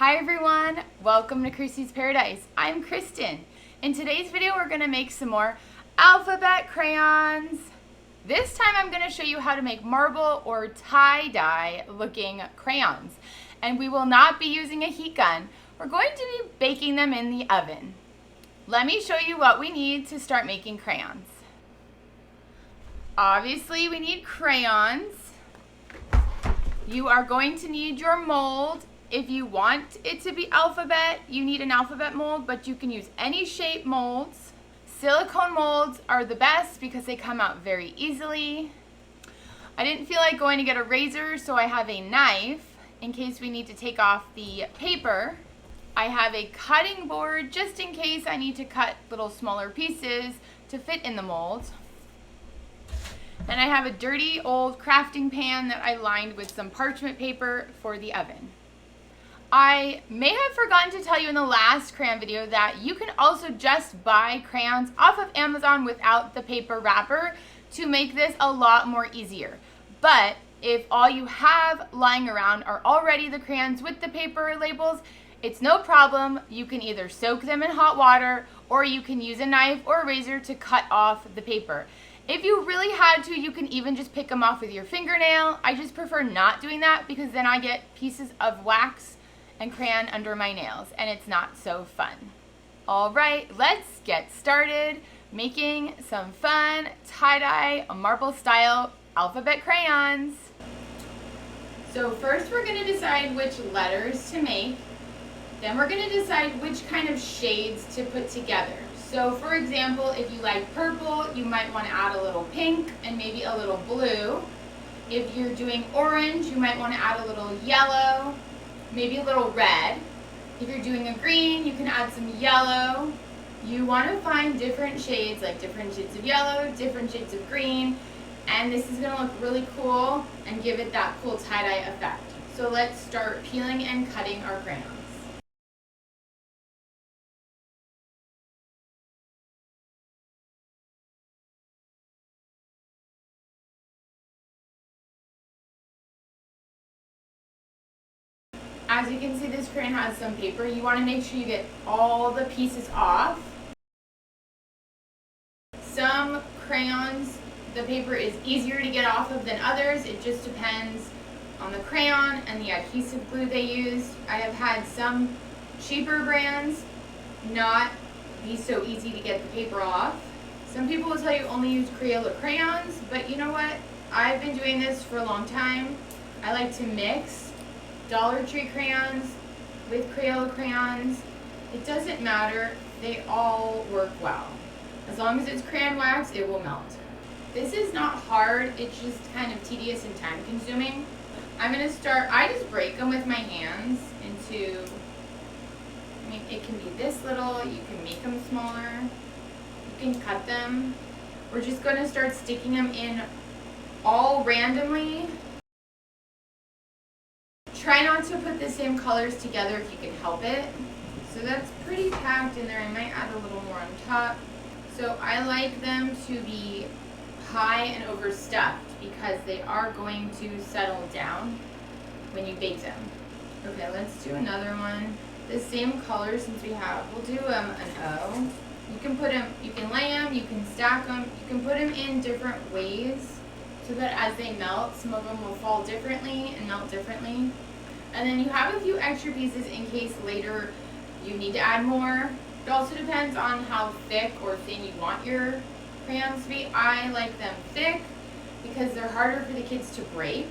Hi everyone, welcome to Chrissy's Paradise. I'm Kristen. In today's video we're going to make some more alphabet crayons. This time I'm going to show you how to make marble or tie-dye looking crayons. And we will not be using a heat gun. We're going to be baking them in the oven. Let me show you what we need to start making crayons. Obviously we need crayons. You are going to need your mold. If you want it to be alphabet, you need an alphabet mold, but you can use any shape molds. Silicone molds are the best because they come out very easily. I didn't feel like going to get a razor, so I have a knife in case we need to take off the paper. I have a cutting board just in case I need to cut little smaller pieces to fit in the mold. And I have a dirty old crafting pan that I lined with some parchment paper for the oven. I may have forgotten to tell you in the last crayon video that you can also just buy crayons off of Amazon without the paper wrapper to make this a lot more easier. But if all you have lying around are already the crayons with the paper labels, it's no problem. You can either soak them in hot water or you can use a knife or a razor to cut off the paper. If you really had to, you can even just pick them off with your fingernail. I just prefer not doing that because then I get pieces of wax and crayon under my nails and it's not so fun. All right, let's get started making some fun tie-dye marble style alphabet crayons. So first we're going to decide which letters to make. Then we're going to decide which kind of shades to put together. So for example, if you like purple, you might want to add a little pink and maybe a little blue. If you're doing orange, you might want to add a little yellow, maybe a little red. If you're doing a green, you can add some yellow. You want to find different shades, like different shades of yellow, different shades of green, and this is going to look really cool and give it that cool tie-dye effect. So let's start peeling and cutting our crayons. As you can see, this crayon has some paper. You want to make sure you get all the pieces off. Some crayons, the paper is easier to get off of than others. It just depends on the crayon and the adhesive glue they use. I have had some cheaper brands not be so easy to get the paper off. Some people will tell you only use Crayola crayons, but you know what? I've been doing this for a long time. I like to mix Dollar Tree crayons with Crayola crayons. It doesn't matter, they all work well. As long as it's crayon wax, it will melt. This is not hard, it's just kind of tedious and time consuming. I'm gonna start, I just break them with my hands into, it can be this little, you can make them smaller, you can cut them. We're just gonna start sticking them in all randomly. Try not to put the same colors together if you can help it. So that's pretty packed in there. I might add a little more on top. So I like them to be high and overstuffed because they are going to settle down when you bake them. Okay, let's do another one. The same color since we have. We'll do an O. You can put them, you can lay them, you can stack them, you can put them in different ways so that as they melt, some of them will fall differently and melt differently. And then you have a few extra pieces in case later you need to add more. It also depends on how thick or thin you want your crayons to be. I like them thick because they're harder for the kids to break.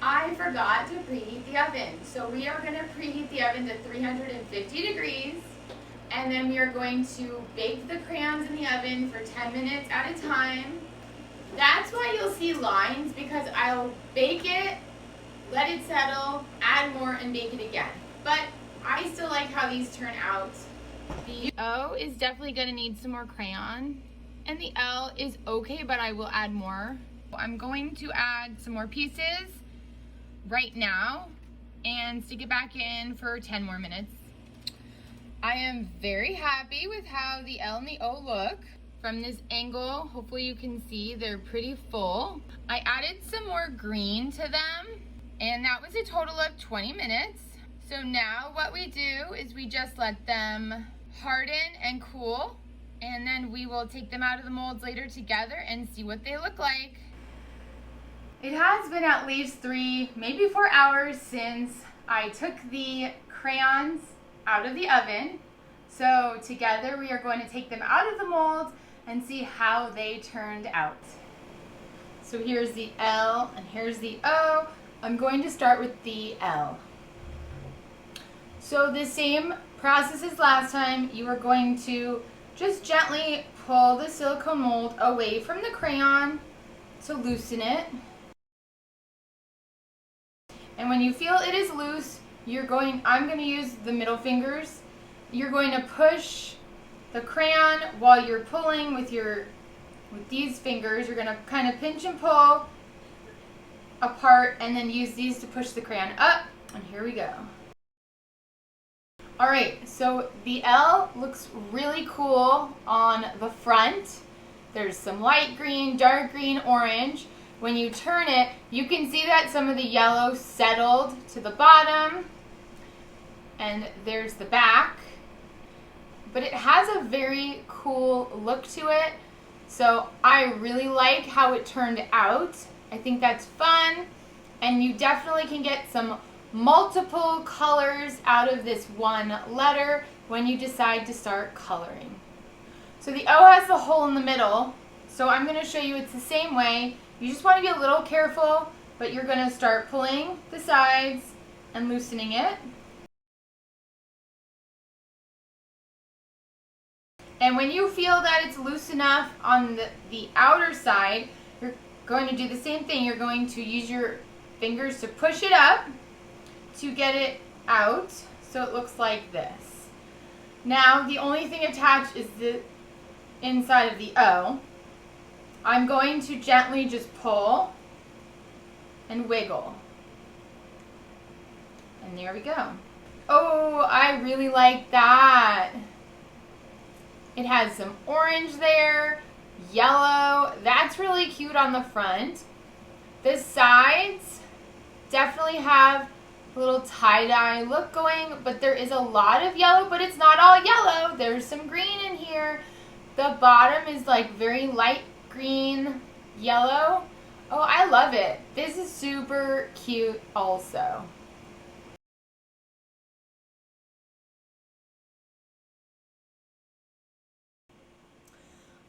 I forgot to preheat the oven. So we are going to preheat the oven to 350 degrees. And then we are going to bake the crayons in the oven for 10 minutes at a time. That's why you'll see lines because I'll bake it, let it settle, add more, and bake it again. But I still like how these turn out. The O is definitely going to need some more crayon. And the L is okay, but I will add more. I'm going to add some more pieces right now and stick it back in for 10 more minutes. I am very happy with how the L and the O look. From this angle, hopefully you can see they're pretty full. I added some more green to them, and that was a total of 20 minutes. So now what we do is we just let them harden and cool, and then we will take them out of the molds later together and see what they look like. It has been at least 3, maybe 4 hours since I took the crayons out of the oven. So together we are going to take them out of the mold and see how they turned out. So here's the L and here's the O. I'm going to start with the L. So the same process as last time. You are going to just gently pull the silicone mold away from the crayon to loosen it. And when you feel it is loose, I'm going to use the middle fingers. You're going to push the crayon while you're pulling with these fingers. You're going to kind of pinch and pull apart and then use these to push the crayon up. And here we go. All right, so the L looks really cool on the front. There's some light green, dark green, orange. When you turn it, you can see that some of the yellow settled to the bottom. And there's the back. But it has a very cool look to it. So I really like how it turned out. I think that's fun. And you definitely can get some multiple colors out of this one letter when you decide to start coloring. So the O has the hole in the middle, so I'm going to show you it's the same way. You just want to be a little careful, but you're going to start pulling the sides and loosening it. And when you feel that it's loose enough on the outer side, you're going to do the same thing. You're going to use your fingers to push it up to get it out, so it looks like this. Now the only thing attached is the inside of the O. I'm going to gently just pull and wiggle. And there we go. Oh, I really like that. It has some orange there, yellow. That's really cute on the front. The sides definitely have little tie-dye look going, but there is a lot of yellow, but it's not all yellow. There's some green in here. The bottom is like very light green, yellow. Oh, I love it. This is super cute also.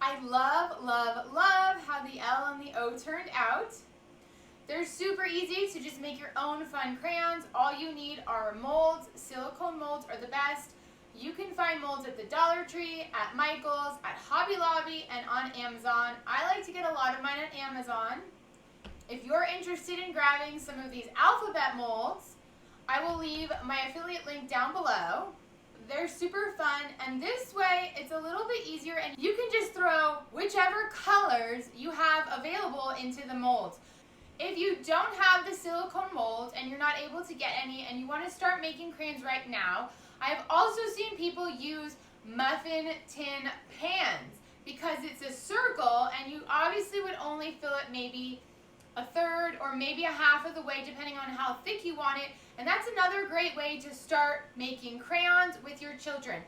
I love, love, love how the L and the O turned out. They're super easy to just make your own fun crayons. All you need are molds. Silicone molds are the best. You can find molds at the Dollar Tree, at Michael's, at Hobby Lobby, and on Amazon. I like to get a lot of mine on Amazon. If you're interested in grabbing some of these alphabet molds, I will leave my affiliate link down below. They're super fun, and this way it's a little bit easier, and you can just throw whichever colors you have available into the molds. If you don't have the silicone mold and you're not able to get any and you want to start making crayons right now, I've also seen people use muffin tin pans because it's a circle and you obviously would only fill it maybe a third or maybe a half of the way depending on how thick you want it. And that's another great way to start making crayons with your children.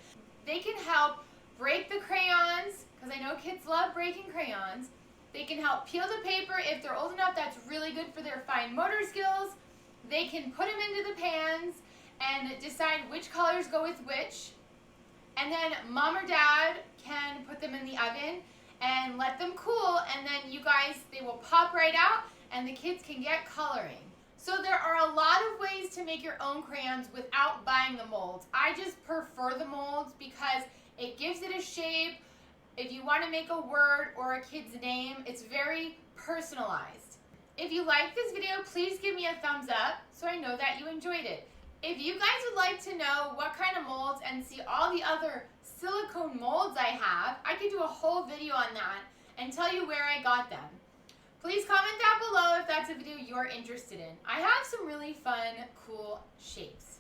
They can help break the crayons, because I know kids love breaking crayons. They can help peel the paper if they're old enough. That's really good for their fine motor skills. They can put them into the pans and decide which colors go with which. And then mom or dad can put them in the oven and let them cool, and then you guys, they will pop right out and the kids can get coloring. So there are a lot of ways to make your own crayons without buying the molds. I just prefer the molds because it gives it a shape. If you want to make a word or a kid's name, it's very personalized. If you like this video, please give me a thumbs up so I know that you enjoyed it. If you guys would like to know what kind of molds and see all the other silicone molds I have, I could do a whole video on that and tell you where I got them. Please comment down below if that's a video you're interested in. I have some really fun, cool shapes.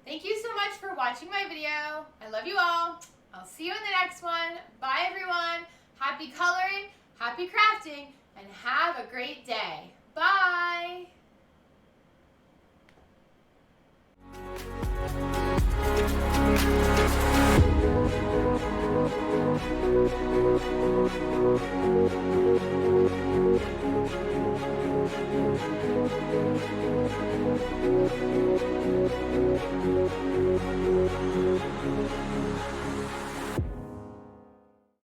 Thank you so much for watching my video. I love you all. I'll see you in the next one. Bye everyone. Happy coloring, happy crafting, and have a great day. Bye.